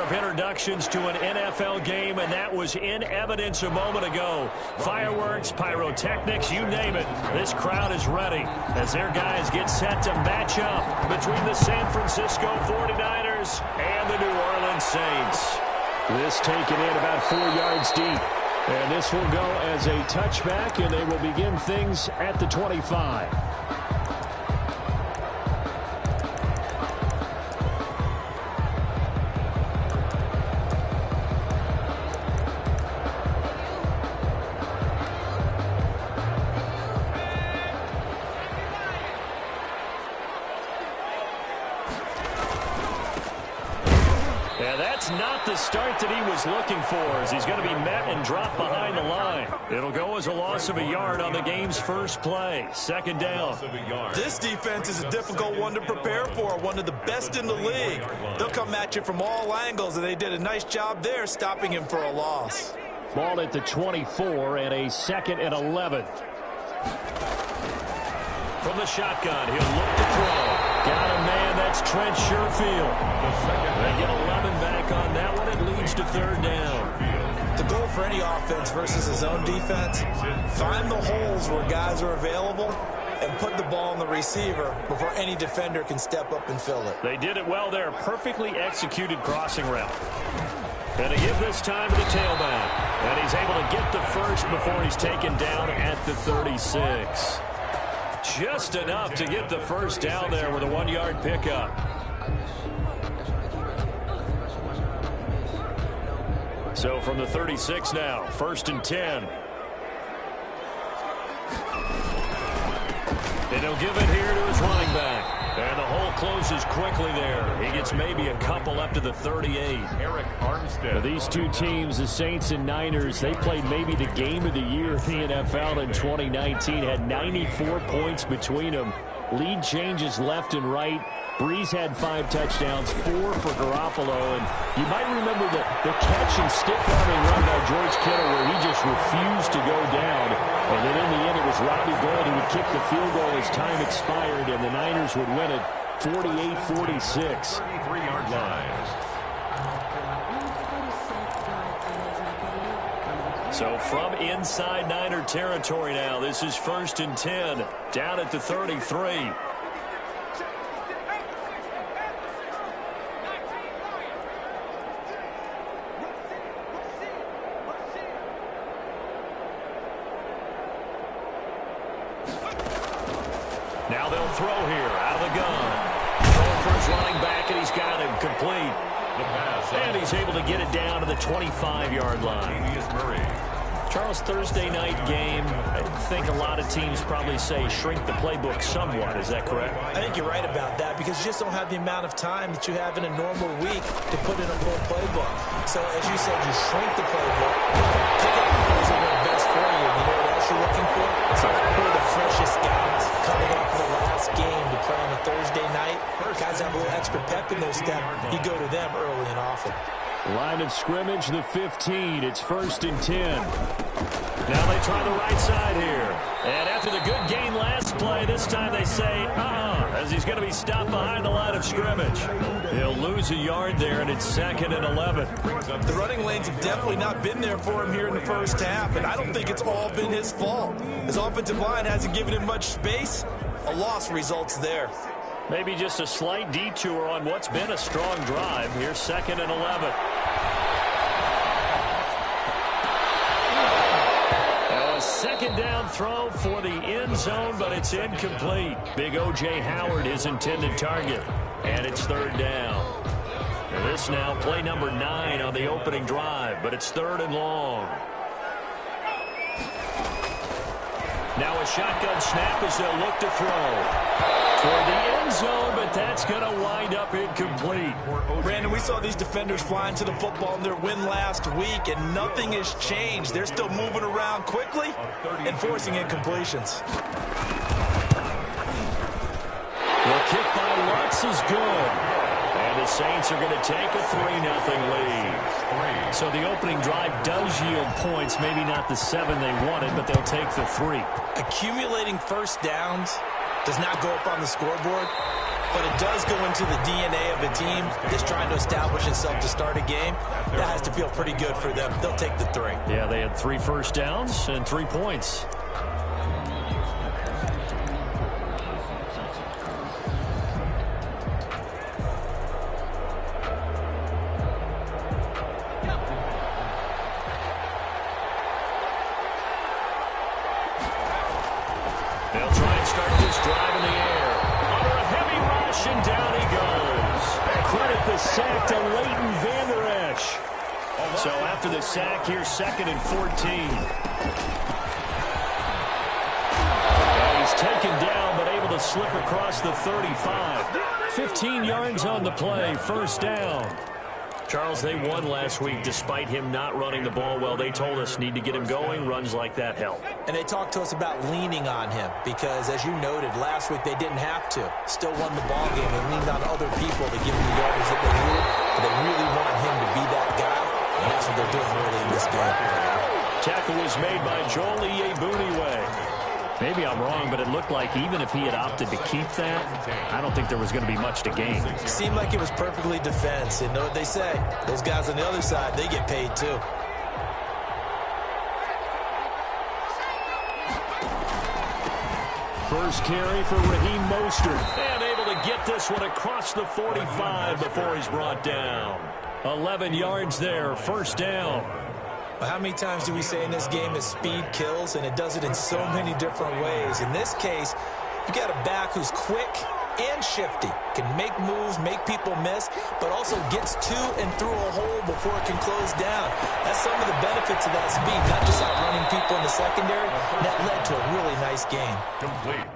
of introductions to an NFL game, and that was in evidence a moment ago. Fireworks, pyrotechnics, you name it. This crowd is ready as their guys get set to match up between the San Francisco 49ers and the New Orleans Saints. This taken in about 4 yards deep. And this will go as a touchback, and they will begin things at the 25. Not the start that he was looking for, as he's going to be met and dropped behind the line. It'll go as a loss of a yard on the game's first play. Second down. This defense is a difficult one to prepare for, one of the best in the league. They'll come at you from all angles, and they did a nice job there stopping him for a loss. Ball at the 24 and a 2nd and 11. From the shotgun, he'll look to throw. Got a man, that's Trent Sherfield. They get 11 back on that one. It leads to 3rd down. The goal for any offense versus his own defense, find the holes where guys are available and put the ball on the receiver before any defender can step up and fill it. They did it well there. Perfectly executed crossing route. And to give this time to the tailback. And he's able to get the first before he's taken down at the 36. Just enough to get the first down there with a 1-yard pickup. So from the 36 now, 1st and 10. And he'll give it here to his running back. And the hole closes quickly there. He gets maybe a couple up to the 38. Now, these two teams, the Saints and Niners, they played maybe the game of the year in the NFL in 2019. Had 94 points between them. Lead changes left and right. Breeze had 5 touchdowns, 4 for Garoppolo. And you might remember the catch and stiff-arming run by George Kittle where he just refused to go down. And then in the end, it was Robbie Gould who would kick the field goal as time expired, and the Niners would win it 48-46. 33-yard line. So from inside Niner territory now, this is 1st and 10, down at the 33. Now they'll throw here out of the gun. Throwing for his running back, and he's got him complete. And he's able to get it down to the 25-yard line. Charles, Thursday night game, I think a lot of teams probably say shrink the playbook somewhat. Is that correct? I think you're right about that because you just don't have the amount of time that you have in a normal week to put in a full playbook. So, as you said, you shrink the playbook. Pick up the plays that are best for you. You know what else you're looking for? So, who are the freshest guys coming off the last game to play on a Thursday night? Guys have a little extra pep in their step. You go to them early and often. Line of scrimmage, the 15. It's 1st and 10. Now they try the right side here. And after the good gain last play, this time they say, as he's going to be stopped behind the line of scrimmage. He'll lose a yard there, and it's 2nd and 11. The running lanes have definitely not been there for him here in the first half, and I don't think it's all been his fault. His offensive line hasn't given him much space. A loss results there. Maybe just a slight detour on what's been a strong drive. Here's 2nd and 11. A 2nd down throw for the end zone, but it's incomplete. Big O.J. Howard, his intended target. And it's 3rd down. And this now play number 9 on the opening drive, but it's 3rd and long. Now a shotgun snap as they'll look to throw. For the end zone, but that's going to wind up incomplete. Brandon, we saw these defenders flying to the football in their win last week, and nothing has changed. They're still moving around quickly and forcing incompletions. The kick by Lutz is good. And the Saints are going to take a 3-0 lead. So the opening drive does yield points, maybe not the 7 they wanted, but they'll take the 3. Accumulating first downs does not go up on the scoreboard. but it does go into the DNA of a team that's trying to establish itself to start a game. That has to feel pretty good for them. They'll take the 3. Yeah, they had 3 first downs and 3 points. They'll try and start this drive in the air. Under a heavy rush, and down he goes. Credit the sack to Leighton Vander Esch. So after the sack, here's 2nd and 14. And he's taken down, but able to slip across the 35. 15 yards on the play, first down. Charles, they won last week despite him not running the ball well. They told us need to get him going. Runs like that help. And they talked to us about leaning on him because, as you noted, last week they didn't have to. Still won the ball game and leaned on other people to give them the yardage that they needed. But they really want him to be that guy, and that's what they're doing early in this game. Tackle was made by Joel Iyiegbuniwe. Maybe I'm wrong, but it looked like even if he had opted to keep that, I don't think there was going to be much to gain. Seemed like it was perfectly defense. And know what they say? Those guys on the other side, they get paid too. First carry for Raheem Mostert. And able to get this one across the 45 before he's brought down. 11 yards there, first down. Well, how many times do we say in this game that speed kills, and it does it in so many different ways? In this case, you got a back who's quick and shifty, can make moves, make people miss, but also gets to and through a hole before it can close down. That's some of the benefits of that speed, not just outrunning people in the secondary. That led to a really nice game. Complete.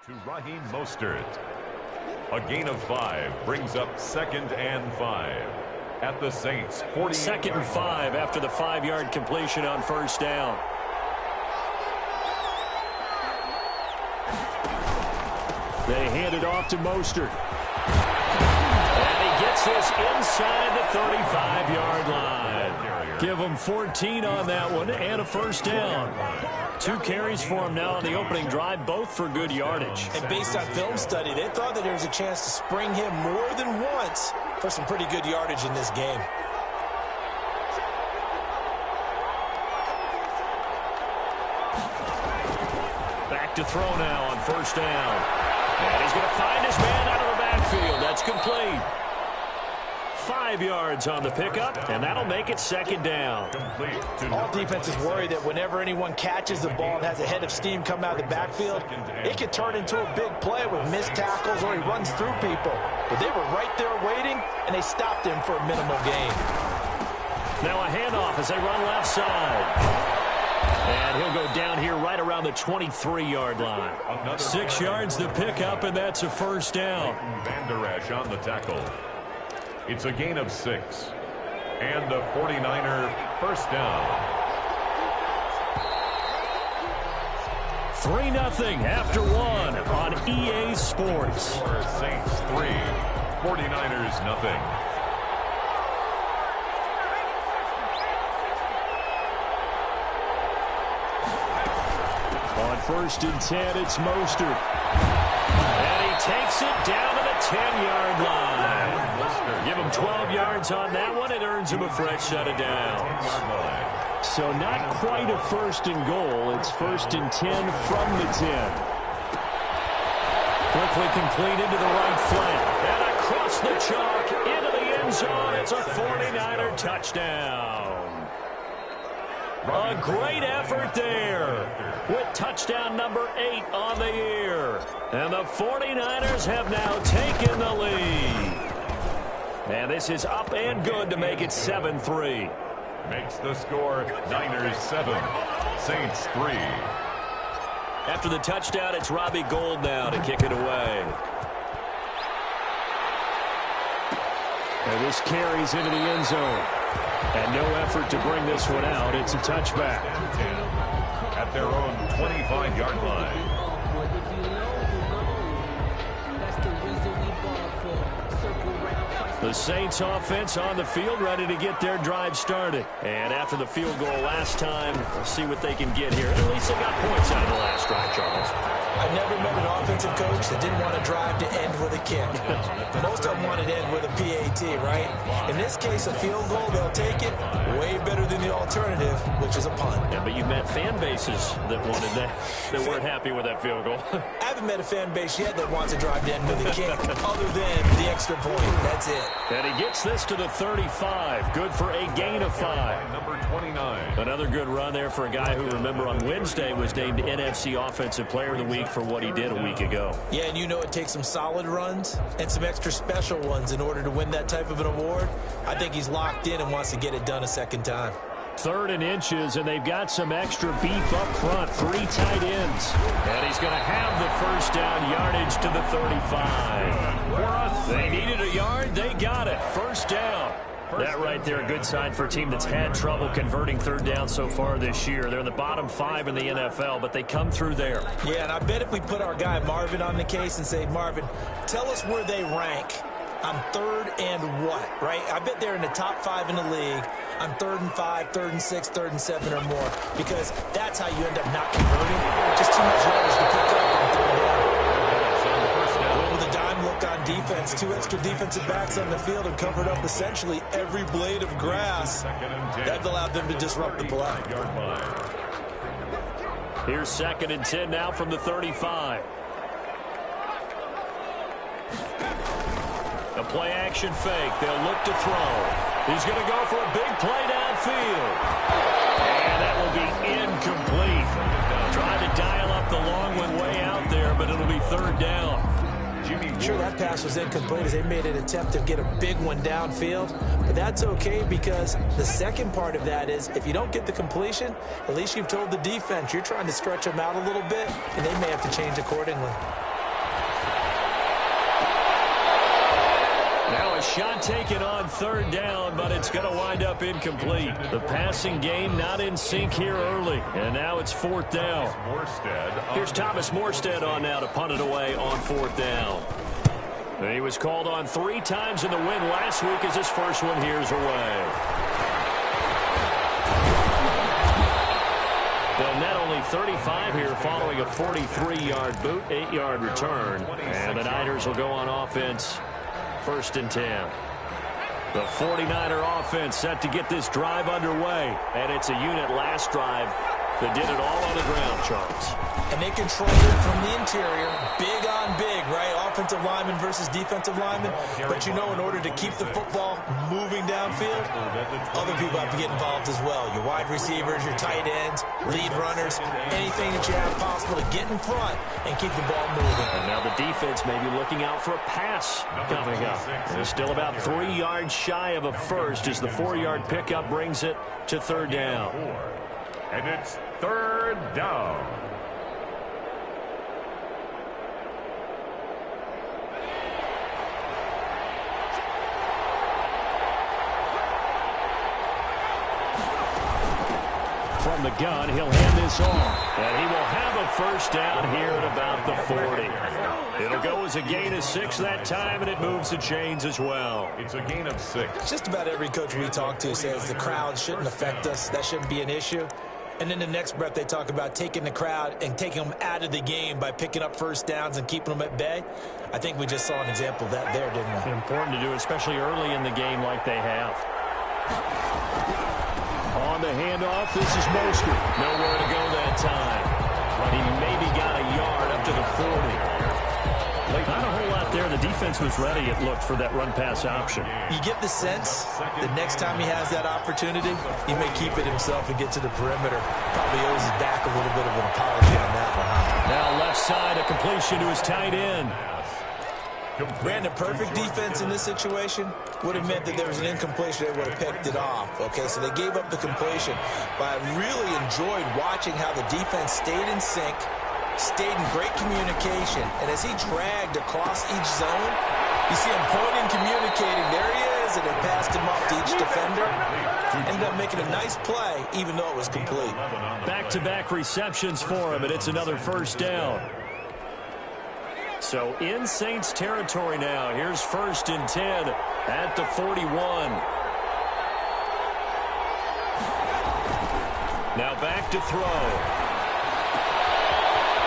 To Raheem Mostert. A gain of 5 brings up 2nd and 5 at the Saints 40. 2nd and 5 after the 5-yard completion on first down. They hand it off to Mostert. And he gets this inside the 35-yard line. Give him 14 on that one and a first down. 2 carries for him now on the opening drive, both for good yardage. And based on film study, they thought that there was a chance to spring him more than once for some pretty good yardage in this game. Back to throw now on first down. And he's going to find his man out of the backfield. That's complete. 5 yards on the pickup, and that'll make it 2nd down. All defenses worry that whenever anyone catches the ball and has a head of steam come out of the backfield, it can turn into a big play with missed tackles or he runs through people. But they were right there waiting, and they stopped him for a minimal gain. Now a handoff as they run left side. And he'll go down here right around the 23-yard line. 6 yards the pickup, and that's a first down. Vander Esch on the tackle. It's a gain of 6. And the 49er first down. 3-0 after one on EA Sports. Saints 3, 49ers nothing. On 1st and 10, it's Mostert. And he takes it down to the 10-yard line. Give him 12 yards on that one. It earns him a fresh set of downs. So not quite a 1st and goal. It's 1st and 10 from the 10. Quickly complete into the right flank. And across the chalk into the end zone. It's a 49er touchdown. A great effort there with touchdown number 8 on the year. And the 49ers have now taken the lead. And this is up and good to make it 7-3. Makes the score Niners 7, Saints 3. After the touchdown, it's Robbie Gould now to kick it away. And this carries into the end zone. And no effort to bring this one out. It's a touchback. At their own 25-yard line. The Saints offense on the field, ready to get their drive started. And after the field goal last time, we'll see what they can get here. At least they got points out of the last drive, Charles. I've never met an offensive coach that didn't want to drive to end with a kick. Most of them wanted to end with a PAT, right? In this case, a field goal, they'll take it. Way better than the alternative, which is a punt. Yeah, but you've met fan bases that wanted that, that weren't happy with that field goal. I haven't met a fan base yet that wants to drive to end with a kick, other than the extra point. That's it. And he gets this to the 35. Good for a gain of 5. Number 29. Another good run there for a guy who, remember, on Wednesday was named NFC Offensive Player of the Week for what he did a week ago. Yeah, and you know it takes some solid runs and some extra special ones in order to win that type of an award. I think he's locked in and wants to get it done a second time. 3rd and inches, and they've got some extra beef up front. 3 tight ends. And he's going to have the first down yardage to the 35. They needed a yard. They got it. First down. That right there, a good sign for a team that's had trouble converting 3rd down so far this year. They're in the bottom 5 in the NFL, but they come through there. Yeah, and I bet if we put our guy Marvin on the case and say, Marvin, tell us where they rank on 3rd and what, right? I bet they're in the top 5 in the league on 3rd and 5, 3rd and 6, 3rd and 7 or more, because that's how you end up not converting. Just too much yardage to pick up on 3rd down. With a dime look on defense, 2 extra defensive backs on the field and covered up essentially every blade of grass. That allowed them to disrupt the play. Here's 2nd and 10 now from the 35. A play-action fake. They'll look to throw. He's going to go for a big play downfield. And that will be incomplete. Trying to dial up the long one way out there, but it'll be 3rd down. Sure, that pass was incomplete as they made an attempt to get a big one downfield. But that's okay because the second part of that is if you don't get the completion, at least you've told the defense you're trying to stretch them out a little bit, and they may have to change accordingly. Now a shot taken on 3rd down, but it's going to wind up incomplete. The passing game not in sync here early, and now it's 4th down. Here's Thomas Morstead on now to punt it away on 4th down. And he was called on 3 times in the win last week as his first one here's away. They'll net only 35 here following a 43-yard boot, 8-yard return. And the Niners will go on offense. 1st and 10. The 49er offense set to get this drive underway. And it's a unit last drive that did it all on the ground, Charles. And they controlled it from the interior, big on big, right? Offensive lineman versus defensive lineman. But you know, in order to keep the football moving downfield, other people have to get involved as well. Your wide receivers, your tight ends, lead runners, anything that you have possible to get in front and keep the ball moving. And now the defense may be looking out for a pass coming up. They're still about 3 yards shy of a first as the 4-yard pickup brings it to 3rd down. And it's 3rd down. from the gun. He'll hand this off. And he will have a first down here at about the 40. It'll go as a gain of 6 that time, and it moves the chains as well. It's a gain of 6. Just about every coach we talk to says the crowd shouldn't affect us. That shouldn't be an issue. And then the next breath they talk about taking the crowd and taking them out of the game by picking up first downs and keeping them at bay. I think we just saw an example of that there, didn't we? It's important to do, especially early in the game like they have. On the handoff, this is Mostert. Nowhere to go that time. He maybe got a yard up to the 40. Not a whole lot there. The defense was ready, it looked, for that run-pass option. You get the sense that next time he has that opportunity, he may keep it himself and get to the perimeter. Probably owes his back a little bit of an apology on that one. Now left side, a completion to his tight end. Brandon, perfect defense in this situation would have meant that there was an incompletion. They would have picked it off. Okay, so they gave up the completion. But I really enjoyed watching how the defense stayed in sync, stayed in great communication. And as he dragged across each zone, you see him pointing, communicating. There he is, and they passed him off to each defender. Ended up making a nice play, even though it was complete. Back-to-back receptions for him, and it's another first down. So in Saints territory now. Here's 1st and 10 at the 41. Now back to throw.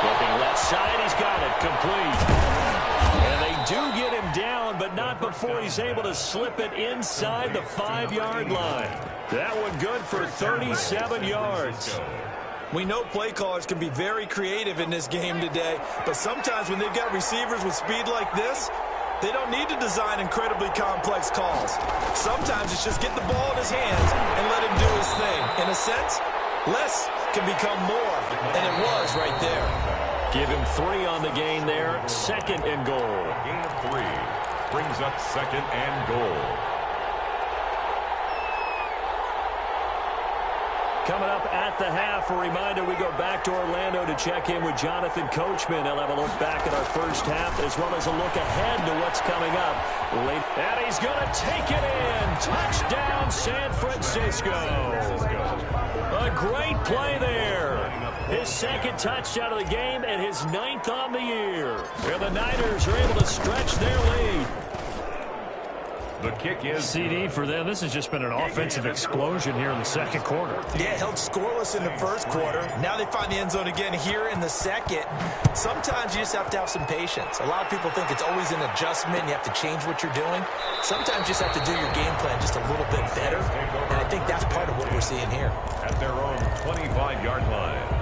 Looking left side, he's got it, complete. And they do get him down, but not before he's able to slip it inside the 5-yard line. That one good for 37 yards. We know play callers can be very creative in this game today, but sometimes when they've got receivers with speed like this, they don't need to design incredibly complex calls. Sometimes it's just get the ball in his hands and let him do his thing. In a sense, less can become more, and it was right there. Give him 3 on the gain there. 2nd and goal. Gain of 3 brings up 2nd and goal. Coming up at the half, a reminder, we go back to Orlando to check in with Jonathan Coachman. He'll have a look back at our first half, as well as a look ahead to what's coming up. And he's going to take it in. Touchdown, San Francisco. A great play there. His 2nd touchdown of the game and his 9th on the year. And the Niners are able to stretch their lead. The kick is CD for them. This has just been an offensive explosion here in the 2nd quarter. Yeah, held scoreless in the 1st quarter. Now they find the end zone again here in the 2nd. Sometimes you just have to have some patience. A lot of people think it's always an adjustment. You have to change what you're doing. Sometimes you just have to do your game plan just a little bit better. And I think that's part of what we're seeing here. At their own 25-yard line.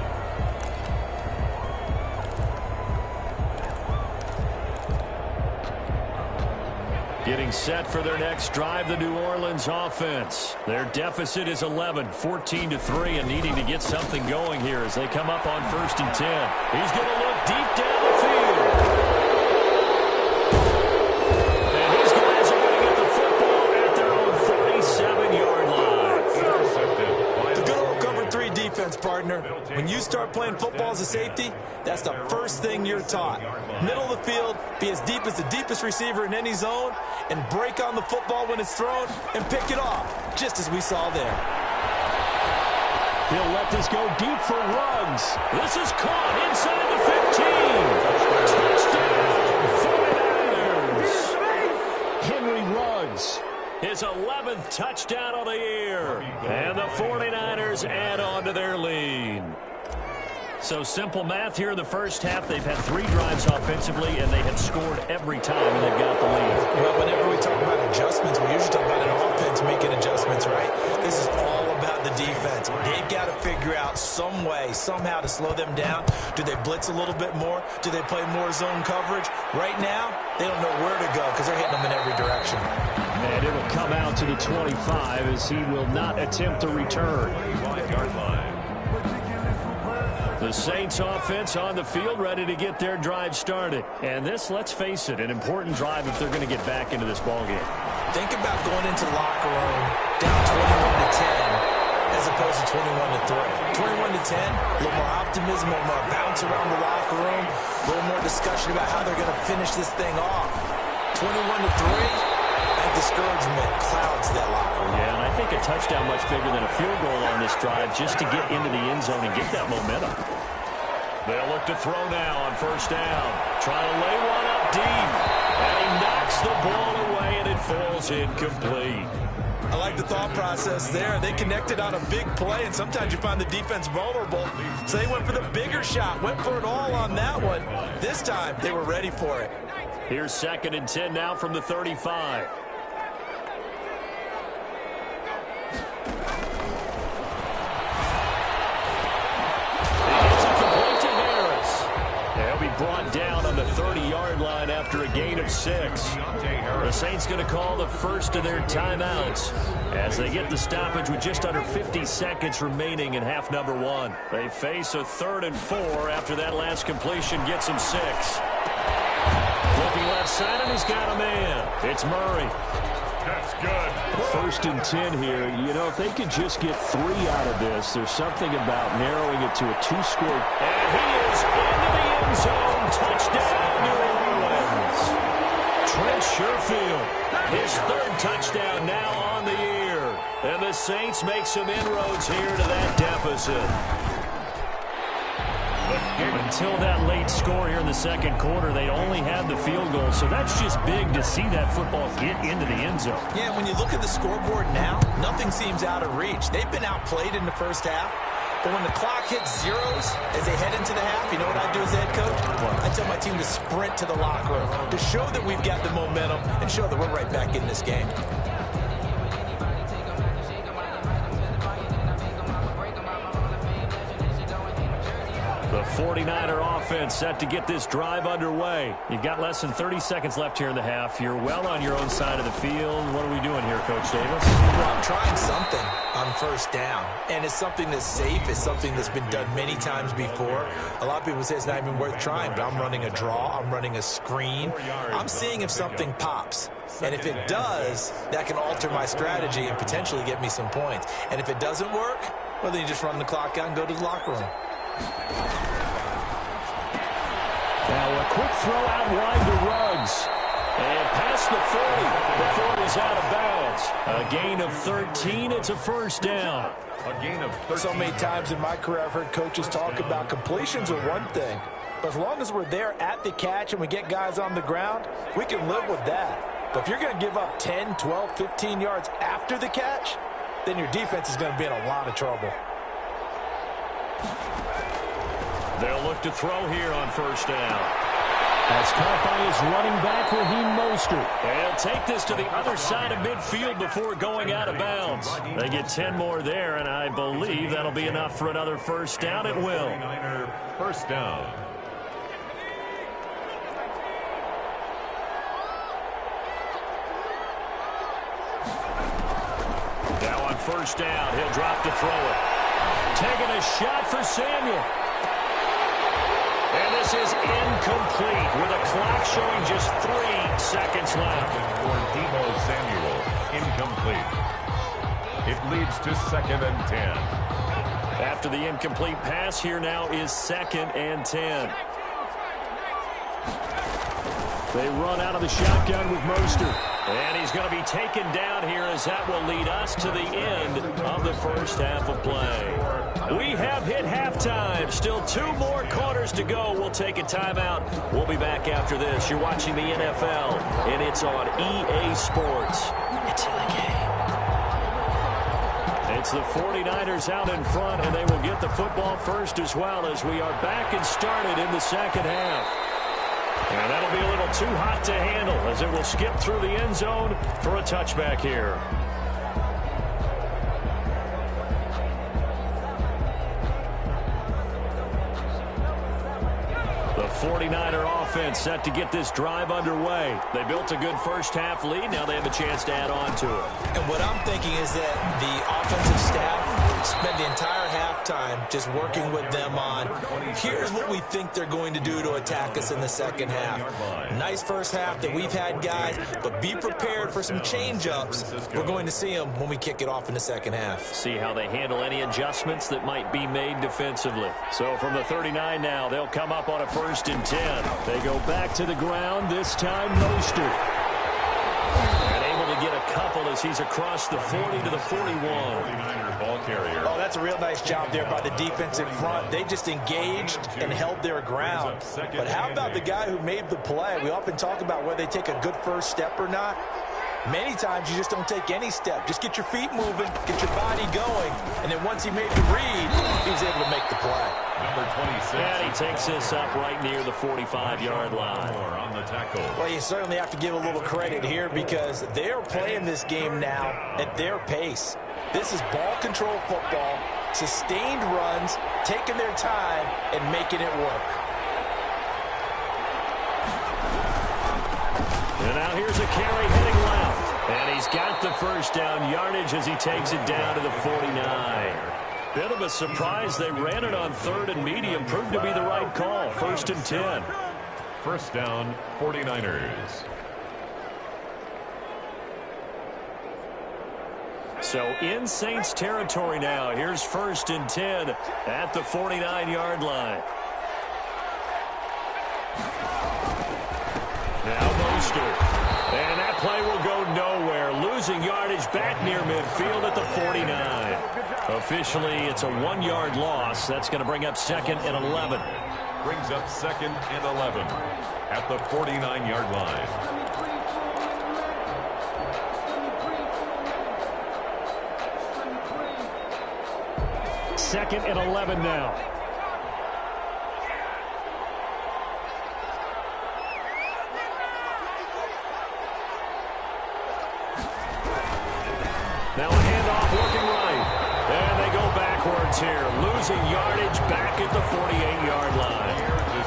Getting set for their next drive, the New Orleans offense. Their deficit is 11, 14-3, and needing to get something going here as they come up on 1st and 10. He's going to look deep down the field. And his guys are going to get the football at their own 47-yard line. The good old cover 3 defense, partner. When you start playing football as a safety, that's the first thing you're taught. Middle of the field, be as deep as the deepest receiver in any zone, and break on the football when it's thrown and pick it off, just as we saw there. He'll let this go deep for Ruggs. This is caught inside the 15. Touchdown, 49ers. Henry Ruggs, his 11th touchdown of the year. And the 49ers add on to their lead. So simple math here in the first half. They've had 3 drives offensively, and they have scored every time, and they've got the lead. Well, whenever we talk about adjustments, we usually talk about an offense making adjustments, right? This is all about the defense. They've got to figure out some way, somehow to slow them down. Do they blitz a little bit more? Do they play more zone coverage? Right now, they don't know where to go because they're hitting them in every direction. And it will come out to the 25 as he will not attempt a return. 25-yard line. The Saints offense on the field ready to get their drive started. And this, let's face it, an important drive if they're going to get back into this ballgame. Think about going into the locker room down 21-10 as opposed to 21-3. 21-10, a little more optimism, a little more bounce around the locker room, a little more discussion about how they're going to finish this thing off. 21-3, I discouragement clouds that locker room. Yeah, and I think a touchdown much bigger than a field goal on this drive just to get into the end zone and get that momentum. They'll look to throw now on first down. Trying to lay one up deep. And he knocks the ball away, and it falls incomplete. I like the thought process there. They connected on a big play, and sometimes you find the defense vulnerable. So they went for the bigger shot, went for it all on that one. This time, they were ready for it. Here's 2nd and 10 now from the 35. Brought down on the 30-yard line after a gain of 6. The Saints going to call the first of their timeouts as they get the stoppage with just under 50 seconds remaining in half number 1. They face a 3rd and 4 after that last completion gets them 6. Looking left side, and he's got a man. It's Murray. That's good. 1st and 10 here. You know, if they could just get 3 out of this, there's something about narrowing it to a 2-score. And he is into the end zone. Touchdown, New Orleans. Trent Sherfield, his 3rd touchdown now on the year. And the Saints make some inroads here to that deficit. Until that late score here in the 2nd quarter, they only had the field goal. So that's just big to see that football get into the end zone. Yeah, when you look at the scoreboard now, nothing seems out of reach. They've been outplayed in the first half. But when the clock hits zeros as they head into the half, you know what I do as head coach? I tell my team to sprint to the locker room to show that we've got the momentum and show that we're right back in this game. The 49er offense set to get this drive underway. You've got less than 30 seconds left here in the half. You're well on your own side of the field. What are we doing here, Coach Davis? Well, I'm trying something on first down, and it's something that's safe. It's something that's been done many times before. A lot of people say it's not even worth trying, but I'm running a draw. I'm running a screen. I'm seeing if something pops. And if it does, that can alter my strategy and potentially get me some points. And if it doesn't work, well, then you just run the clock out and go to the locker room. Now a quick throw out wide to Ruggs. And past the 40 before it was out of bounds. A gain of 13. It's a first down. A gain of 13. So many times in my career I've heard coaches talk about completions are one thing. But as long as we're there at the catch and we get guys on the ground, we can live with that. But if you're going to give up 10, 12, 15 yards after the catch, then your defense is going to be in a lot of trouble. They'll look to throw here on first down. That's caught by his running back, Raheem Mostert. And take this to the other side of midfield before going out of bounds. They get 10 more there, and I believe that'll be enough for another first down. It will. First down. Now on first down, he'll drop to throw it. Taking a shot for Samuel. And this is incomplete with a clock showing just 3 seconds left. For Deebo Samuel, incomplete. It leads to 2nd and 10. After the incomplete pass, here now is 2nd and 10. They run out of the shotgun with Mostert. And he's going to be taken down here as that will lead us to the end of the first half of play. We have hit halftime. Still 2 more quarters to go. We'll take a timeout. We'll be back after this. You're watching the NFL, and it's on EA Sports. It's in the game. It's the 49ers out in front, and they will get the football first as well as we are back and started in the second half. And that'll be a little too hot to handle as it will skip through the end zone for a touchback here. The 49er offense set to get this drive underway. They built a good first half lead. Now they have a chance to add on to it. And what I'm thinking is that the offensive staff spent the entire halftime just working with them on, here's what we think they're going to do to attack us in the second half. Nice first half that we've had, guys, but be prepared for some change-ups. We're going to see them when we kick it off in the second half. See how they handle any adjustments that might be made defensively. So from the 39 now, they'll come up on a 1st and 10. They go back to the ground, this time Mostert. And able to get couple as he's across the 40 to the 41. 49ers ball carrier. Oh, that's a real nice job there by the defense in front. They just engaged and held their ground. But how about the guy who made the play? We often talk about whether they take a good first step or not. Many times you just don't take any step. Just get your feet moving, get your body going, and then once he made the read, he was able to make the play. Number 26. And he takes this up right near the 45-yard line. On the tackle. Well, you certainly have to give a little credit here because they're playing this game now at their pace. This is ball control football, sustained runs, taking their time, and making it work. And now here's a carry heading left. And he's got the first down yardage as he takes it down to the 49. Bit of a surprise. They ran it on 3rd and medium. Proved to be the right call. 1st and 10. First down, 49ers. So in Saints territory now. Here's 1st and 10 at the 49-yard line. Now Mostert. And that play will go nowhere. Losing yardage back near midfield at the 49. Officially, it's a 1-yard loss. That's going to bring up 2nd and 11. Brings up 2nd and 11 at the 49-yard line. Second and 11 now. Now a handoff working right. And they go backwards here. Losing yardage back at the 48-yard line.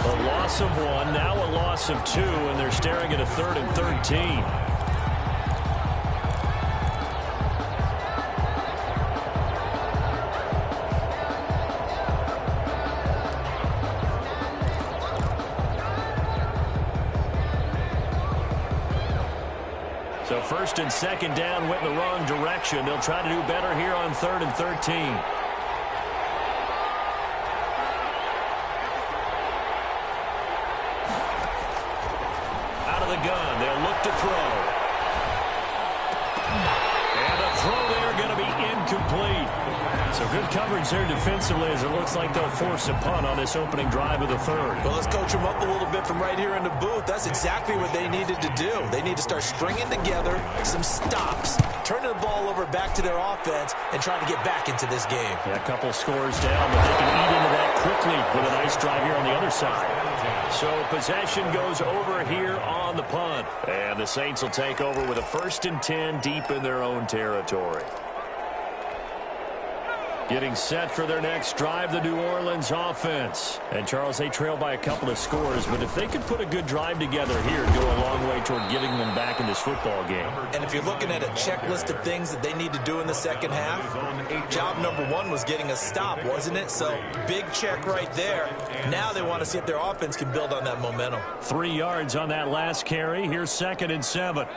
A loss of 1, now a loss of 2, and they're staring at a 3rd and 13. So 1st and 2nd down went in the wrong direction. They'll try to do better here on 3rd and 13. Out of the gun, they'll look to throw. And the throw there going to be incomplete. So good coverage there defensively as it looks like they'll force a punt on this opening drive of the 3rd. Well, let's coach them up a little bit from right here in the booth. That's exactly what they needed to do. They need to start stringing together some stops, turning the ball over back to their offense, and trying to get back into this game. Yeah, a couple scores down, but they can eat into that quickly with a nice drive here on the other side. So possession goes over here on the punt. And the Saints will take over with a 1st and 10 deep in their own territory. Getting set for their next drive, the New Orleans offense. And, Charles, they trail by a couple of scores, but if they could put a good drive together here, it'd go a long way toward getting them back in this football game. And if you're looking at a checklist of things that they need to do in the second half, job number 1 was getting a stop, wasn't it? So, big check right there. Now they want to see if their offense can build on that momentum. 3 yards on that last carry. Here's 2nd and 7.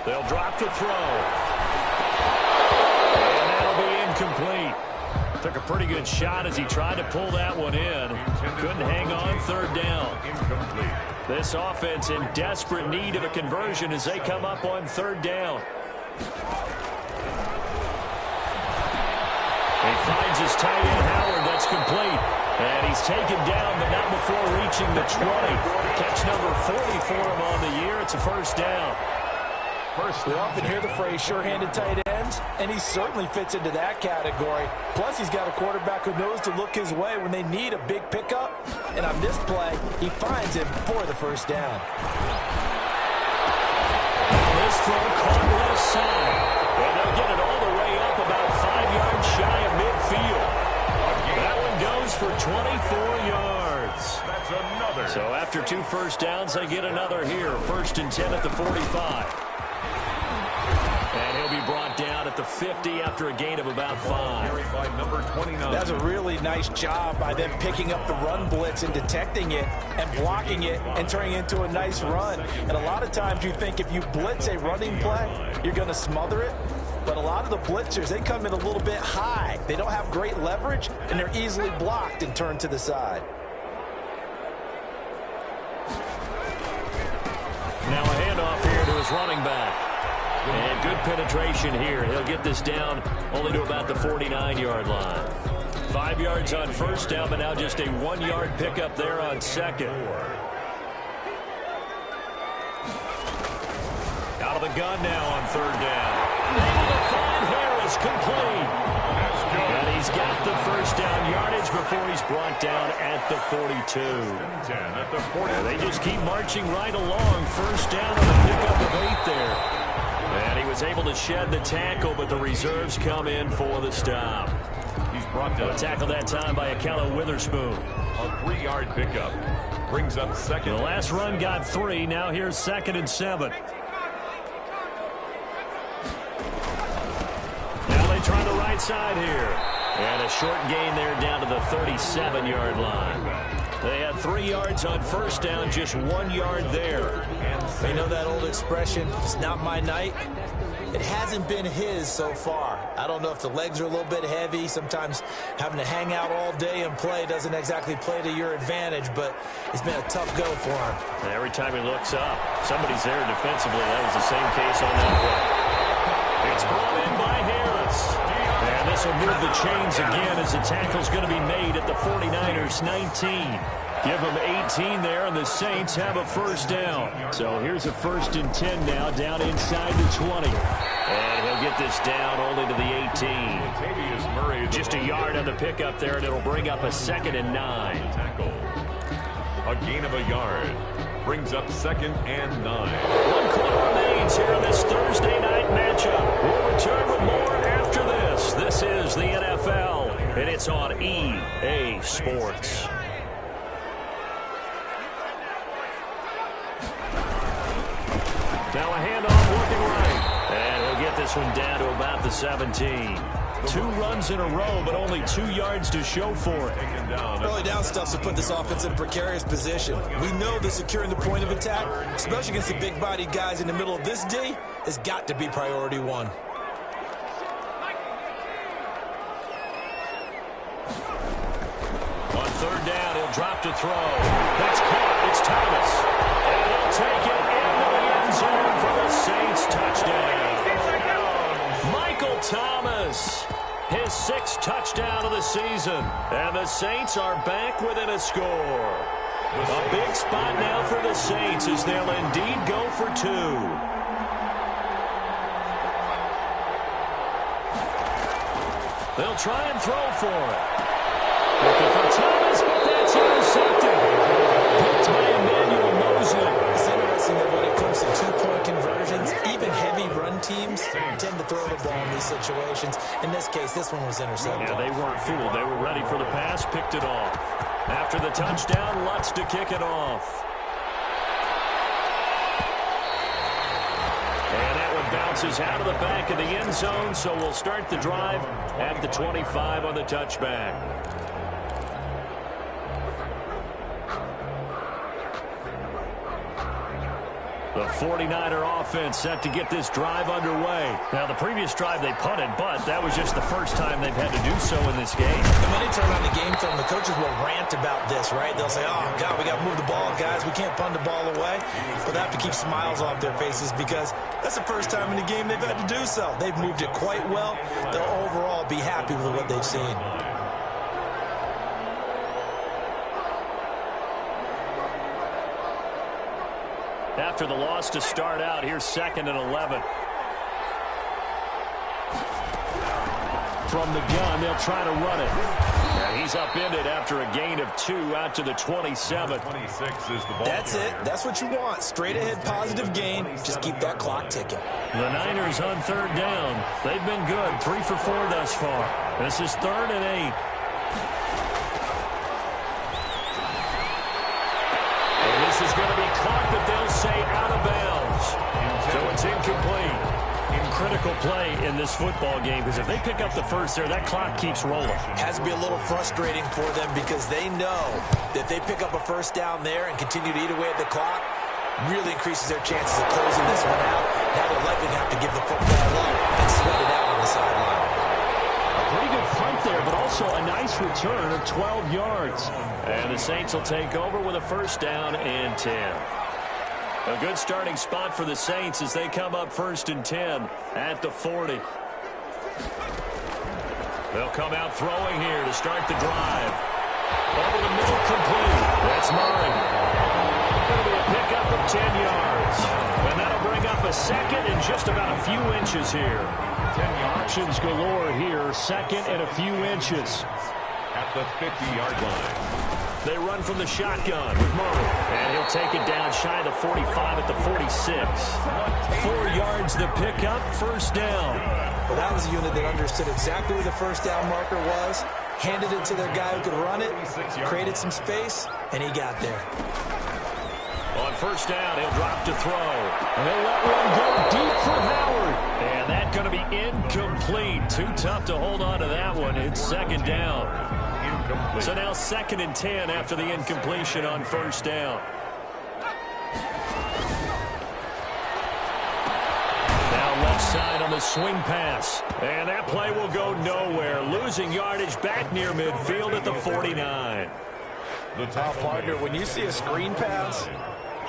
They'll drop to throw. And that'll be incomplete. Took a pretty good shot as he tried to pull that one in. Couldn't hang on. 3rd down. Incomplete. This offense in desperate need of a conversion as they come up on 3rd down. He finds his tight end, Howard. That's complete. And he's taken down, but not before reaching the 20. Catch number 40 for him on the year. It's a 1st down. We often hear the phrase sure-handed tight ends, and he certainly fits into that category. Plus, he's got a quarterback who knows to look his way when they need a big pickup. And on this play, he finds him for the 1st down. This throw caught left side. And they'll get it all the way up about 5 yards shy of midfield. That one goes for 24 yards. That's another. So after 2 first downs, they get another here. 1st and 10 at the 45. And he'll be brought down at the 50 after a gain of about 5. Carried by number 29. That's a really nice job by them picking up the run blitz and detecting it and blocking it and turning it into a nice run. And a lot of times you think if you blitz a running play, you're going to smother it. But a lot of the blitzers, they come in a little bit high. They don't have great leverage, and they're easily blocked and turned to the side. his running back. And good penetration here. He'll get this down only to about the 49-yard line. 5 yards on first down, but now just a 1-yard pickup there on second. Out of the gun now on third down. Able to find Harris, complete. And he's got the first down yardage before he's brought down at the 42. And they just keep marching right along. First down on a pickup of 8 there. And he was able to shed the tackle, but the reserves come in for the stop. He's brought down. A tackle that time by Akello Witherspoon. A 3-yard pickup. Brings up second. The last run got 3. Now here's 2nd and 7. Now they try the right side here. And a short gain there down to the 37-yard line. They had 3 yards on first down, just 1 yard there. You know that old expression, it's not my night? It hasn't been his so far. I don't know if the legs are a little bit heavy. Sometimes having to hang out all day and play doesn't exactly play to your advantage, but it's been a tough go for him. And every time he looks up, somebody's there defensively. That was the same case on that play. It's brought in by Harris. And this will move the chains again as the tackle's going to be made at the 49ers 19. Give them 18 there, and the Saints have a first down. So here's a 1st and 10 now, down inside the 20. And he'll get this down only to the 18. Just a yard on the pickup there, and it'll bring up a 2nd and 9. A gain of a yard. Brings up 2nd and 9. 1 quarter remains here in this Thursday night matchup. We'll return with more after this. This is the NFL, and it's on EA Sports. Now a handoff looking right. And he'll get this one down to about the 17. 2 runs in a row, but only 2 yards to show for it. Early down stuff to put this offense in a precarious position. We know that securing the point of attack, especially against the big-bodied guys in the middle of this D, has got to be priority 1. On third down, he'll drop to throw. That's caught. It's Thomas. And he'll take it into the end zone for the Saints touchdown. Michael Thomas, his 6th touchdown of the season. And the Saints are back within a score. A big spot now for the Saints as they'll indeed go for 2. They'll try and throw for it. Looking for Thomas, but that's intercepted. Picked by Emmanuel Mosley. It's interesting that when it comes to 2-point conversions, even heavy run teams tend to throw the ball in these situations. In this case, this one was intercepted. Yeah, they weren't fooled. They were ready for the pass, picked it off. After the touchdown, Lutz to kick it off. And that one bounces out of the back of the end zone, so we'll start the drive at the 25 on the touchback. The 49er offense set to get this drive underway. Now, the previous drive they punted, but that was just the first time they've had to do so in this game. And when they turn on the game film, the coaches will rant about this, right? They'll say, oh, God, we got to move the ball, guys. We can't punt the ball away. But they have to keep smiles off their faces because that's the first time in the game they've had to do so. They've moved it quite well. They'll overall be happy with what they've seen. After the loss to start out, here's 2nd and 11. From the gun, they'll try to run it. And he's upended after a gain of 2 out to the 27. 26 is the ball. That's it. That's what you want. Straight ahead positive gain. Just keep that clock ticking. The Niners on third down. They've been good. 3 for 4 thus far. This is 3rd and 8. And this is going to be caught, but they'll say out of bounds. So it's incomplete. Critical play in this football game because if they pick up the first there, that clock keeps rolling. Has to be a little frustrating for them because they know that if they pick up a first down there and continue to eat away at the clock, really increases their chances of closing this one out. Now they're likely to have to give the football up and sweat it out on the sideline. A pretty good punt there, but also a nice return of 12 yards. And the Saints will take over with a first down and 10. A good starting spot for the Saints as they come up 1st and 10 at the 40. They'll come out throwing here to start the drive. Over the middle, complete. That's Murray. It'll be a pickup of 10 yards. And that'll bring up a second and just about a few inches here. 10 yards. Options galore here. Second and a few inches. At the 50-yard line. They run from the shotgun with Murray. And he'll take it down shy of the 45 at the 46. 4 yards the pickup, 1st down. Well, that was a unit that understood exactly where the 1st down marker was, handed it to their guy who could run it, created some space, and he got there. On 1st down, he'll drop to throw. And he'll let one go deep for Howard. And that's going to be incomplete. Too tough to hold on to that one. It's 2nd down. Incomplete. So now 2nd and 10 after the incompletion on 1st down. Now left side on the swing pass. And that play will go nowhere. Losing yardage back near midfield at the 49. The top partner, when you see a screen pass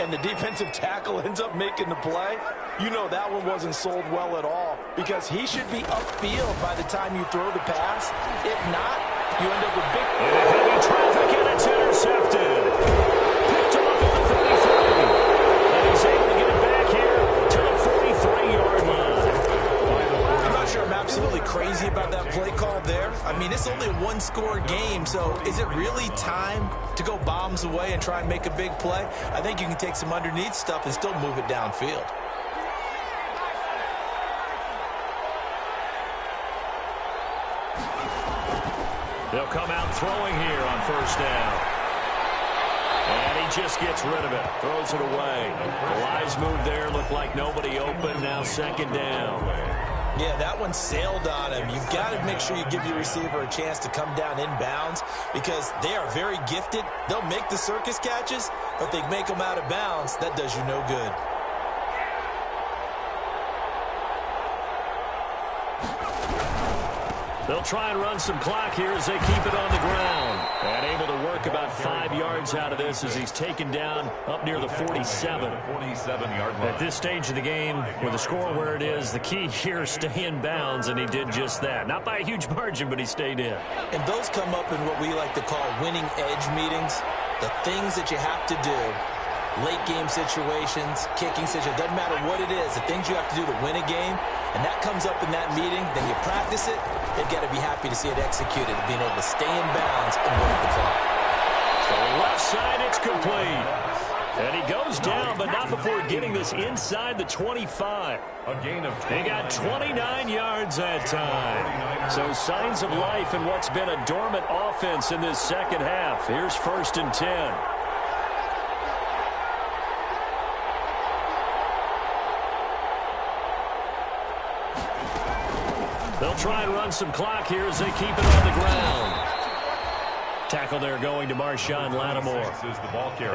and the defensive tackle ends up making the play, you know that one wasn't sold well at all, because he should be upfield by the time you throw the pass. If not, you end up with big... Heavy traffic, and it's intercepted. Picked off at the 33. And he's able to get it back here to the 43-yard line. I'm not sure I'm absolutely crazy about that play call there. I mean, it's only a one-score game, so is it really time to go bombs away and try and make a big play? I think you can take some underneath stuff and still move it downfield. They'll come out throwing here on 1st down. And he just gets rid of it. Throws it away. A wise move there. Looked like nobody open. Now 2nd down. Yeah, that one sailed on him. You've got to make sure you give your receiver a chance to come down inbounds, because they are very gifted. They'll make the circus catches, but they make them out of bounds. That does you no good. They'll try and run some clock here as they keep it on the ground. And able to work about 5 yards out of this as he's taken down up near the 47. 47-yard line. At this stage of the game, with the score where it is, the key here is stay in bounds, and he did just that. Not by a huge margin, but he stayed in. And those come up in what we like to call winning edge meetings. The things that you have to do. Late game situations, kicking situations, doesn't matter what it is, the things you have to do to win a game, and that comes up in that meeting, then you practice it, they've got to be happy to see it executed, being able to stay in bounds and work the clock. So left side, it's complete. And he goes down, but not before getting this inside the 25. A gain of 29. He got 29 yards that time. So signs of life in what's been a dormant offense in this 2nd half. Here's 1st and 10. They'll try and run some clock here as they keep it on the ground. Tackle there going to Marshawn Lattimore.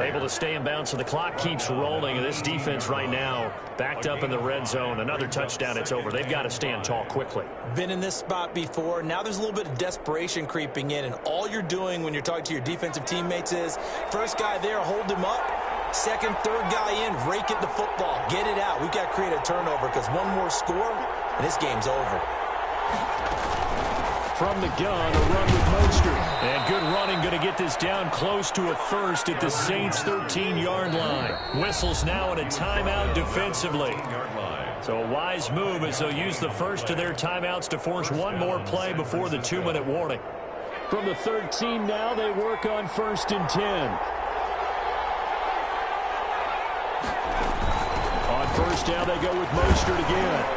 Able to stay in bounds, so the clock keeps rolling. And this defense right now backed up in the red zone. Another touchdown, it's over. They've got to stand tall quickly. Been in this spot before. Now there's a little bit of desperation creeping in. And all you're doing when you're talking to your defensive teammates is, first guy there, hold him up. Second, third guy in, rake at the football. Get it out. We've got to create a turnover, because one more score, and this game's over. From the gun, a run with Mostert. And good running, going to get this down close to a 1st at the Saints' 13-yard line. Whistles now in a timeout defensively. So a wise move as they'll use the first of their timeouts to force one more play before the 2-minute warning. From the 13 now, they work on 1st and 10. On 1st down, they go with Mostert again.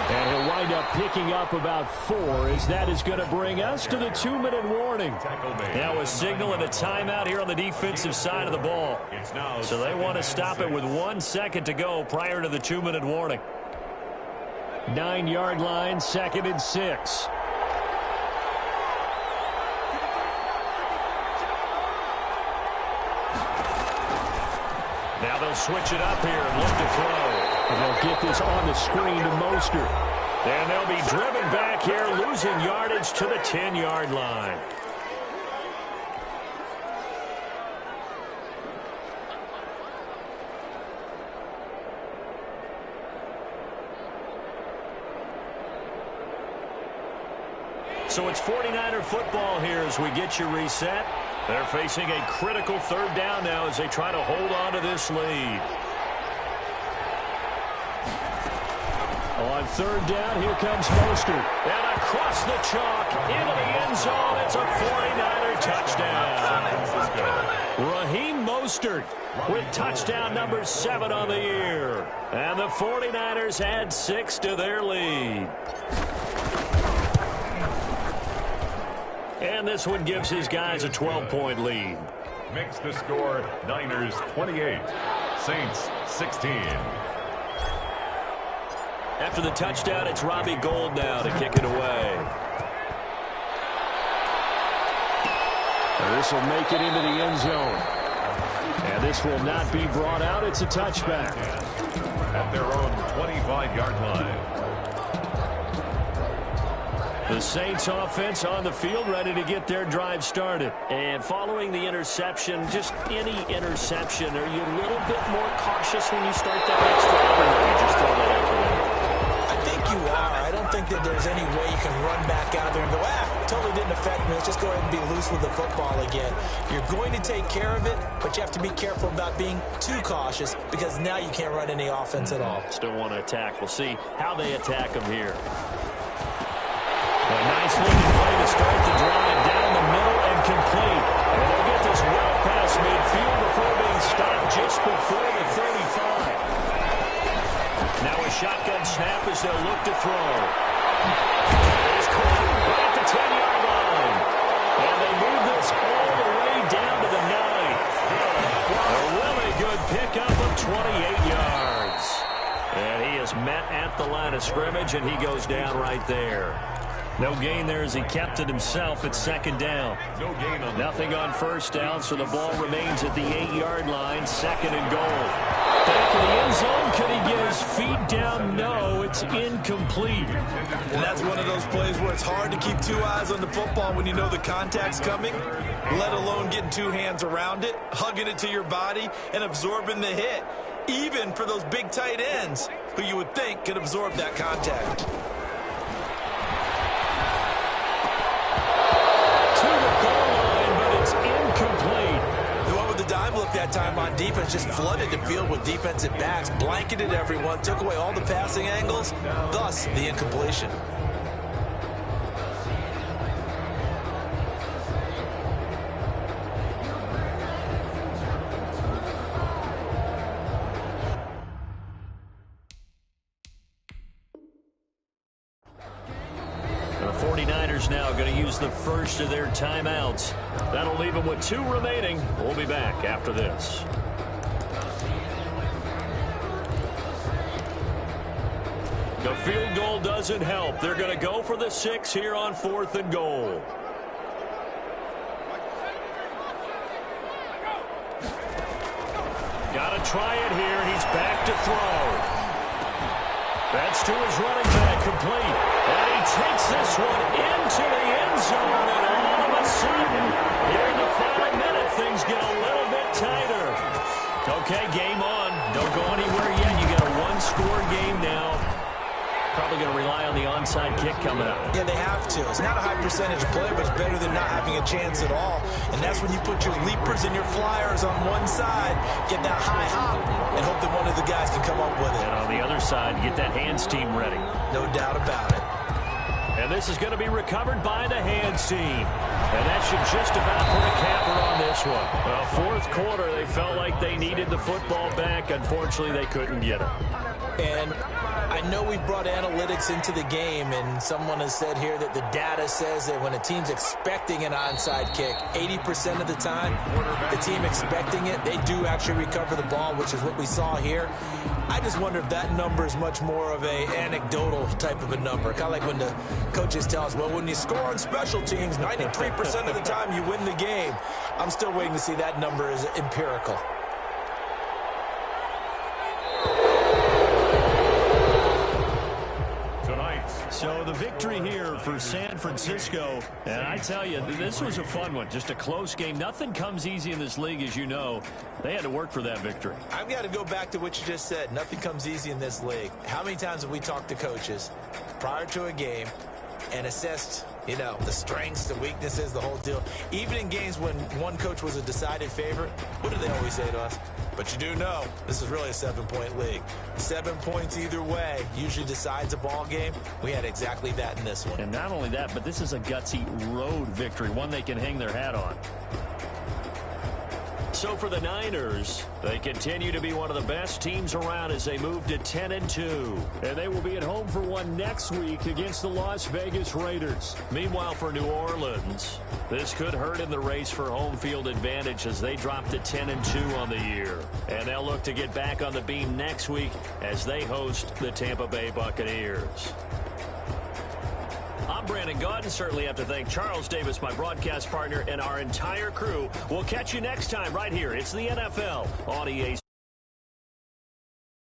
And he'll wind up picking up about 4, as that is going to bring us to the 2-minute warning. Now a signal and a timeout here on the defensive side of the ball. So they want to stop it with 1 second to go prior to the 2-minute warning. 9-yard line, 2nd and 6. Now they'll switch it up here and look to throw. And they'll get this on the screen to Mostert. And they'll be driven back here, losing yardage to the 10-yard line. So it's 49er football here as we get you reset. They're facing a critical third down now as they try to hold on to this lead. On third down, here comes Mostert. And across the chalk, into the end zone. It's a 49er touchdown. Raheem Mostert with touchdown number 7 on the year. And the 49ers add 6 to their lead. And this one gives his guys a 12-point lead. Makes the score Niners 28, Saints 16. After the touchdown, it's Robbie Gould now to kick it away. This will make it into the end zone. And this will not be brought out. It's a touchback. At their own 25-yard line. The Saints offense on the field, ready to get their drive started. And following the interception, just any interception, are you a little bit more cautious when you start that next drive, or do you just throw that out the window? I think you are. I don't think that there's any way you can run back out there and go, totally didn't affect me. Let's just go ahead and be loose with the football again. You're going to take care of it, but you have to be careful about being too cautious because now you can't run any offense at all. Still want to attack. We'll see how they attack them here. A nice looking play to start the drive down the middle and complete. And they'll get this well past midfield before being stopped just before the 35. Now a shotgun snap as they'll look to throw. It's caught right at the 10-yard line. And they move this all the way down to the 9. A really good pickup of 28 yards. And he is met at the line of scrimmage, and he goes down right there. No gain there as he kept it himself at second down. No gain on nothing on first down, so the ball remains at the 8-yard line, second and goal. Back in the end zone, could he get his feet down? No, it's incomplete. And that's one of those plays where it's hard to keep 2 eyes on the football when you know the contact's coming, let alone getting 2 hands around it, hugging it to your body, and absorbing the hit, even for those big tight ends who you would think could absorb that contact. That time on defense just flooded the field with defensive backs, blanketed everyone, took away all the passing angles, thus the incompletion. The 49ers now going to use the first of their timeouts. That'll leave them with 2 remaining. We'll be back after this. The field goal doesn't help. They're going to go for the 6 here on 4th and goal. Got to try it here. He's back to throw. That's to his running back, complete. And he takes this one into the end zone. And all of a sudden, here in the final minute, things get a little bit tighter. Okay, game on. Don't go anywhere yet. You got a 1-score game now. Probably going to rely on the onside kick coming up. Yeah, they have to. It's not a high percentage play, but it's better than not having a chance at all. And that's when you put your leapers and your flyers on one side, get that high hop, and hope that one of the guys can come up with it. And on the other side, get that hands team ready. No doubt about it. And this is going to be recovered by the hands team. And that should just about put a capper on this one. Well, 4th quarter, they felt like they needed the football back. Unfortunately, they couldn't get it. And I know we brought analytics into the game, and someone has said here that the data says that when a team's expecting an onside kick, 80% of the time, the team expecting it, they do actually recover the ball, which is what we saw here. I just wonder if that number is much more of a anecdotal type of a number. Kind of like when the coaches tell us, well, when you score on special teams, 93% of the time you win the game. I'm still waiting to see that number is empirical. So the victory here for San Francisco, and I tell you, this was a fun one, just a close game. Nothing comes easy in this league, as you know. They had to work for that victory. I've got to go back to what you just said. Nothing comes easy in this league. How many times have we talked to coaches prior to a game and assessed You know, the strengths, the weaknesses, the whole deal. Even in games when one coach was a decided favorite, what do they always say to us? But you do know this is really a 7-point league. 7 points either way usually decides a ball game. We had exactly that in this one. And not only that, but this is a gutsy road victory, one they can hang their hat on. So for the Niners, they continue to be one of the best teams around as they move to 10-2. And they will be at home for one next week against the Las Vegas Raiders. Meanwhile, for New Orleans, this could hurt in the race for home field advantage as they drop to 10-2 on the year. And they'll look to get back on the beam next week as they host the Tampa Bay Buccaneers. I'm Brandon Gaudin. Certainly have to thank Charles Davis, my broadcast partner, and our entire crew. We'll catch you next time right here. It's the NFL on EA.